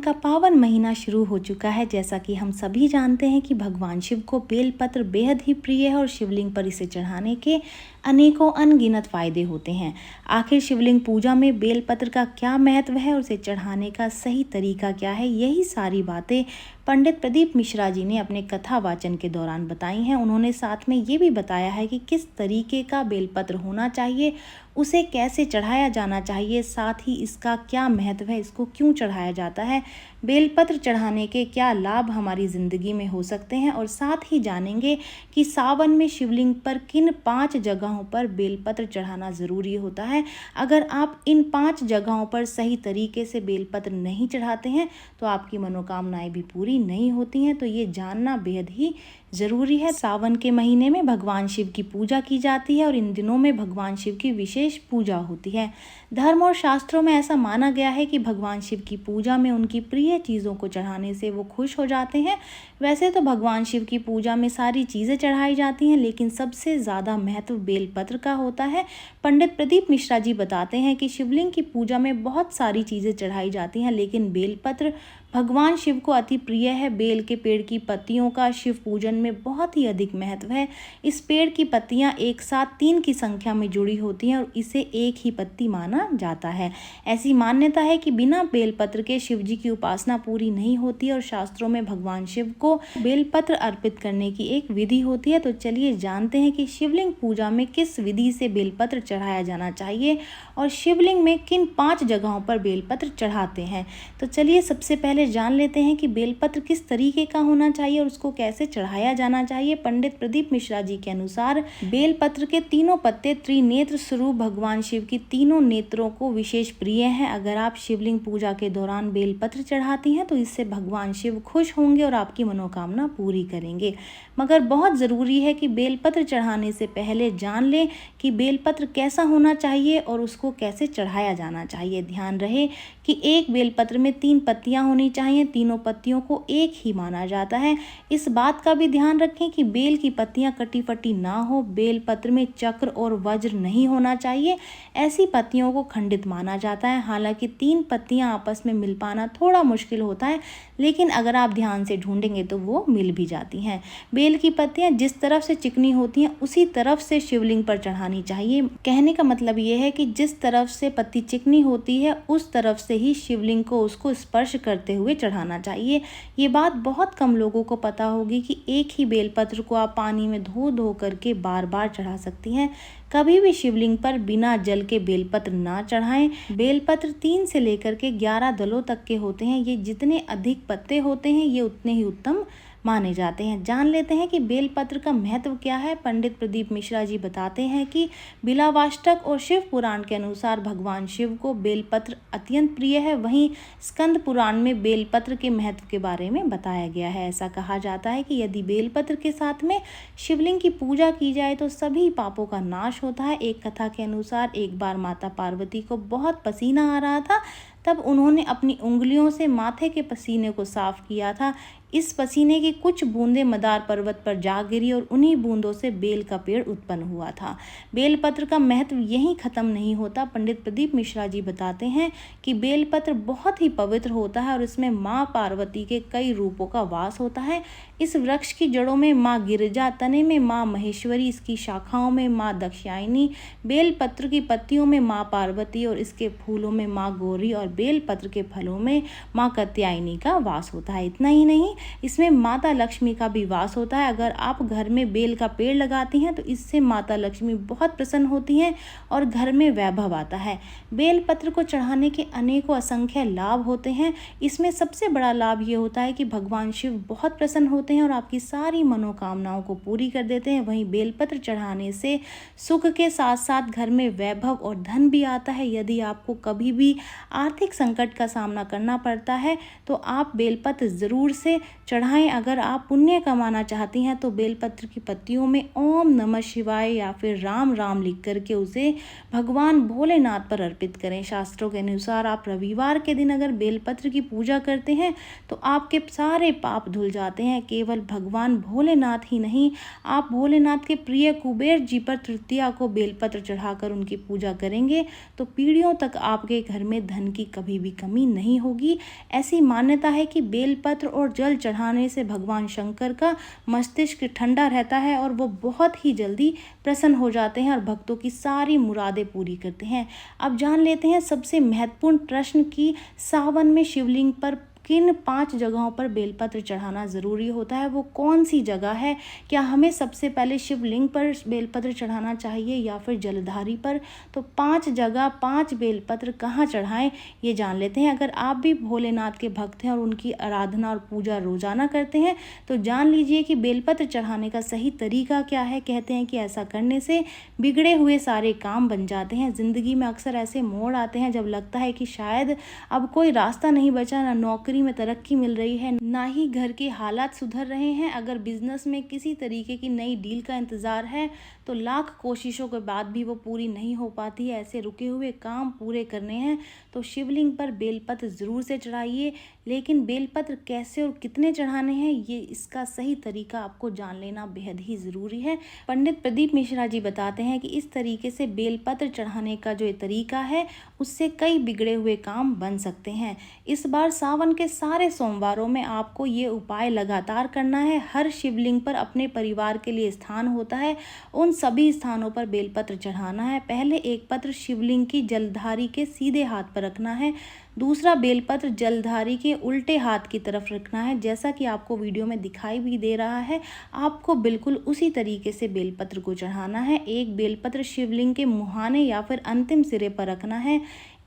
का पावन महीना शुरू हो चुका है। जैसा कि हम सभी जानते हैं कि भगवान शिव को बेलपत्र बेहद ही प्रिय है और शिवलिंग पर इसे चढ़ाने के अनेकों अनगिनत फायदे होते हैं। आखिर शिवलिंग पूजा में बेलपत्र का क्या महत्व है और उसे चढ़ाने का सही तरीका क्या है, यही सारी बातें पंडित प्रदीप मिश्रा जी ने अपने कथा वाचन के दौरान बताई हैं। उन्होंने साथ में ये भी बताया है कि किस तरीके का बेलपत्र होना चाहिए, उसे कैसे चढ़ाया जाना चाहिए, साथ ही इसका क्या महत्व है, इसको क्यों चढ़ाया जाता है, बेलपत्र चढ़ाने के क्या लाभ हमारी ज़िंदगी में हो सकते हैं और साथ ही जानेंगे कि सावन में शिवलिंग पर किन 5 जगहों पर बेलपत्र चढ़ाना ज़रूरी होता है। अगर आप इन 5 जगहों पर सही तरीके से बेलपत्र नहीं चढ़ाते हैं तो आपकी मनोकामनाएं भी पूरी नहीं होती हैं। तो ये जानना बेहद ही ज़रूरी है। सावन के महीने में भगवान शिव की पूजा की जाती है और इन दिनों में भगवान शिव की विशेष पूजा होती है। धर्म और शास्त्रों में ऐसा माना गया है कि भगवान शिव की पूजा में उनकी प्रिय चीज़ों को चढ़ाने से वो खुश हो जाते हैं। वैसे तो भगवान शिव की पूजा में सारी चीज़ें चढ़ाई जाती हैं, लेकिन सबसे ज़्यादा महत्व बेलपत्र का होता है। पंडित प्रदीप मिश्रा जी बताते हैं कि शिवलिंग की पूजा में बहुत सारी चीज़ें चढ़ाई जाती हैं, लेकिन बेलपत्र भगवान शिव को अति प्रिय है। बेल के पेड़ की पत्तियों का शिव पूजन में बहुत ही अधिक महत्व है। इस पेड़ की पत्तियां एक साथ 3 की संख्या में जुड़ी होती हैं और इसे एक ही पत्ती माना जाता है। ऐसी मान्यता है कि बिना बेलपत्र के शिव जी की उपासना पूरी नहीं होती और शास्त्रों में भगवान शिव को बेलपत्र अर्पित करने की एक विधि होती है। तो चलिए जानते हैं कि शिवलिंग पूजा में किस विधि से बेलपत्र चढ़ाया जाना चाहिए और शिवलिंग में किन 5 जगहों पर बेलपत्र चढ़ाते हैं। तो चलिए सबसे पहले जान लेते हैं कि बेलपत्र किस तरीके का होना चाहिए और उसको कैसे चढ़ाया जाना चाहिए। पंडित प्रदीप मिश्रा जी के अनुसार बेलपत्र के तीनों पत्ते त्रिनेत्र स्वरूप भगवान शिव की तीनों नेत्रों को विशेष प्रिय हैं। अगर आप शिवलिंग पूजा के दौरान बेलपत्र चढ़ाती हैं तो इससे भगवान शिव खुश होंगे और आपकी मनोकामना पूरी करेंगे। मगर बहुत ज़रूरी है कि बेलपत्र चढ़ाने से पहले जान लें कि बेलपत्र कैसा होना चाहिए और उसको कैसे चढ़ाया जाना चाहिए। ध्यान रहे कि एक बेलपत्र में 3 पत्तियां होनी चाहिए। तीनों पत्तियों को एक ही माना जाता है। इस बात का भी ध्यान रखें कि बेल की पत्तियां कटी फटी ना हो। बेलपत्र में चक्र और वज्र नहीं होना चाहिए, ऐसी पत्तियों को खंडित माना जाता है। हालांकि 3 पत्तियां आपस में मिल पाना थोड़ा मुश्किल होता है, लेकिन अगर आप ध्यान से ढूंढेंगे तो वो मिल भी जाती हैं। बेल की पत्तियां जिस तरफ से चिकनी होती हैं उसी तरफ से शिवलिंग पर चढ़ानी चाहिए। कहने का मतलब ये है कि जिस तरफ से पत्ती चिकनी होती है उस तरफ से ही शिवलिंग को उसको स्पर्श करते हुए चढ़ाना चाहिए। ये बात बहुत कम लोगों को पता होगी कि एक ही बेलपत्र को आप पानी में धो धो करके बार बार चढ़ा सकती हैं। कभी भी शिवलिंग पर बिना जल के बेलपत्र ना चढ़ाएं। बेलपत्र 3 से लेकर के 11 दलों तक के होते हैं। ये जितने अधिक पत्ते होते हैं ये उतने ही उत्तम माने जाते हैं। जान लेते हैं कि बेलपत्र का महत्व क्या है। पंडित प्रदीप मिश्रा जी बताते हैं कि बिलावाष्टक और शिव पुराण के अनुसार भगवान शिव को बेलपत्र अत्यंत प्रिय है। वहीं स्कंद पुराण में बेलपत्र के महत्व के बारे में बताया गया है। ऐसा कहा जाता है कि यदि बेलपत्र के साथ में शिवलिंग की पूजा की जाए तो सभी पापों का नाश होता है। एक कथा के अनुसार एक बार माता पार्वती को बहुत पसीना आ रहा था, तब उन्होंने अपनी उंगलियों से माथे के पसीने को साफ किया था। इस पसीने की कुछ बूंदें मदार पर्वत पर जा गिरी और उन्हीं बूंदों से बेल का पेड़ उत्पन्न हुआ था। बेलपत्र का महत्व यहीं खत्म नहीं होता। पंडित प्रदीप मिश्रा जी बताते हैं कि बेलपत्र बहुत ही पवित्र होता है और इसमें माँ पार्वती के कई रूपों का वास होता है। इस वृक्ष की जड़ों में माँ गिरिजा, तने में माँ महेश्वरी, इसकी शाखाओं में माँ दक्षायनी, बेलपत्र की पत्तियों में माँ पार्वती और इसके फूलों में माँ गौरी और बेलपत्र के फलों में माँ कात्यायनी का वास होता है। इतना ही नहीं, इसमें माता लक्ष्मी का भी वास होता है। अगर आप घर में बेल का पेड़ लगाती हैं तो इससे माता लक्ष्मी बहुत प्रसन्न होती हैं और घर में वैभव आता है। बेलपत्र को चढ़ाने के अनेकों असंख्य लाभ होते हैं। इसमें सबसे बड़ा लाभ ये होता है कि भगवान शिव बहुत प्रसन्न होते हैं और आपकी सारी मनोकामनाओं को पूरी कर देते हैं। वहीं बेलपत्र चढ़ाने से सुख के साथ साथ घर में वैभव और धन भी आता है। यदि आपको कभी भी आर्थिक संकट का सामना करना पड़ता है तो आप बेलपत्र ज़रूर से चढ़ाएं। अगर आप पुण्य कमाना चाहती हैं तो बेलपत्र की पत्तियों में ओम नमः शिवाय या फिर राम राम लिख करके उसे भगवान भोलेनाथ पर अर्पित करें। शास्त्रों के अनुसार आप रविवार के दिन अगर बेलपत्र की पूजा करते हैं तो आपके सारे पाप धुल जाते हैं। केवल भगवान भोलेनाथ ही नहीं, आप भोलेनाथ के प्रिय कुबेर जी पर तृतीया को बेलपत्र चढ़ाकर उनकी पूजा करेंगे तो पीढ़ियों तक आपके घर में धन की कभी भी कमी नहीं होगी। ऐसी मान्यता है कि बेलपत्र और जल चढ़ाने से भगवान शंकर का मस्तिष्क ठंडा रहता है और वो बहुत ही जल्दी प्रसन्न हो जाते हैं और भक्तों की सारी मुरादें पूरी करते हैं। अब जान लेते हैं सबसे महत्वपूर्ण प्रश्न कि सावन में शिवलिंग पर किन 5 जगहों पर बेलपत्र चढ़ाना ज़रूरी होता है, वो कौन सी जगह है। क्या हमें सबसे पहले शिवलिंग पर बेलपत्र चढ़ाना चाहिए या फिर जलधारी पर। तो 5 जगह 5 बेलपत्र कहाँ चढ़ाएं, ये जान लेते हैं। अगर आप भी भोलेनाथ के भक्त हैं और उनकी आराधना और पूजा रोजाना करते हैं तो जान लीजिए कि बेलपत्र चढ़ाने का सही तरीका क्या है। कहते हैं कि ऐसा करने से बिगड़े हुए सारे काम बन जाते हैं। ज़िंदगी में अक्सर ऐसे मोड़ आते हैं जब लगता है कि शायद अब कोई रास्ता नहीं बचा, ना नौकरी में तरक्की मिल रही है, ना ही घर के हालात सुधर रहे हैं। अगर बिजनेस में किसी तरीके की नई डील का इंतजार है तो लाख कोशिशों के बाद भी वो पूरी नहीं हो पाती है। ऐसे रुके हुए काम पूरे करने हैं तो शिवलिंग पर बेलपत्र जरूर से चढ़ाइए। लेकिन बेलपत्र कैसे और कितने चढ़ाने हैं, ये इसका सही तरीका आपको जान लेना बेहद ही ज़रूरी है। पंडित प्रदीप मिश्रा जी बताते हैं कि इस तरीके से बेलपत्र चढ़ाने का जो तरीका है उससे कई बिगड़े हुए काम बन सकते हैं। इस बार सावन के सारे सोमवारों में आपको ये उपाय लगातार करना है। हर शिवलिंग पर अपने परिवार के लिए स्थान होता है, उन सभी स्थानों पर बेलपत्र चढ़ाना है। पहले एक पत्र शिवलिंग की जलधारी के सीधे हाथ पर रखना है, दूसरा बेलपत्र जलधारी के उल्टे हाथ की तरफ रखना है। जैसा कि आपको वीडियो में दिखाई भी दे रहा है, आपको बिल्कुल उसी तरीके से बेलपत्र को चढ़ाना है। एक बेलपत्र शिवलिंग के मुहाने या फिर अंतिम सिरे पर रखना है,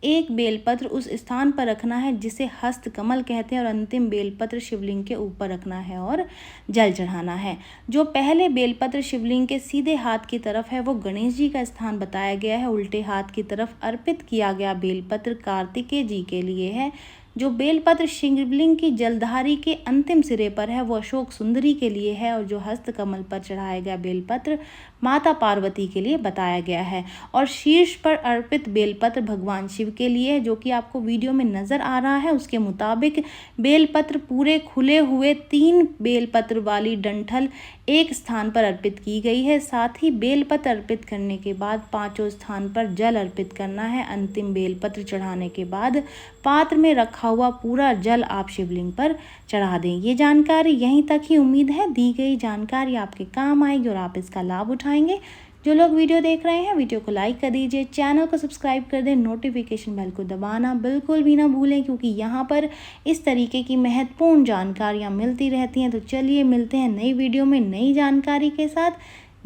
एक बेलपत्र उस स्थान पर रखना है जिसे हस्त कमल कहते हैं और अंतिम बेलपत्र शिवलिंग के ऊपर रखना है और जल चढ़ाना है। जो पहले बेलपत्र शिवलिंग के सीधे हाथ की तरफ है वो गणेश जी का स्थान बताया गया है। उल्टे हाथ की तरफ अर्पित किया गया बेलपत्र कार्तिकेय जी के लिए है। जो बेलपत्र शिवलिंग की जलधारी के अंतिम सिरे पर है वो अशोक सुंदरी के लिए है और जो हस्त कमल पर चढ़ाया गया बेलपत्र माता पार्वती के लिए बताया गया है। और शीर्ष पर अर्पित बेलपत्र भगवान शिव के लिए है। जो कि आपको वीडियो में नज़र आ रहा है उसके मुताबिक बेलपत्र पूरे खुले हुए 3 बेलपत्र वाली डंठल एक स्थान पर अर्पित की गई है। साथ ही बेलपत्र अर्पित करने के बाद 5 स्थान पर जल अर्पित करना है। अंतिम बेलपत्र चढ़ाने के बाद पात्र में रखा हुआ पूरा जल आप शिवलिंग पर चढ़ा दें। ये जानकारी यहीं तक ही। उम्मीद है दी गई जानकारी आपके काम आएगी और आप इसका लाभ उठाएंगे। जो लोग वीडियो देख रहे हैं वीडियो को लाइक कर दीजिए, चैनल को सब्सक्राइब कर दें, नोटिफिकेशन बेल को दबाना बिल्कुल भी ना भूलें क्योंकि यहाँ पर इस तरीके की महत्वपूर्ण जानकारियाँ मिलती रहती हैं। तो चलिए मिलते हैं नई वीडियो में नई जानकारी के साथ।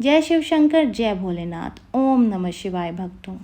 जय शिव शंकर, जय भोलेनाथ, ओम नमः शिवाय भक्तों।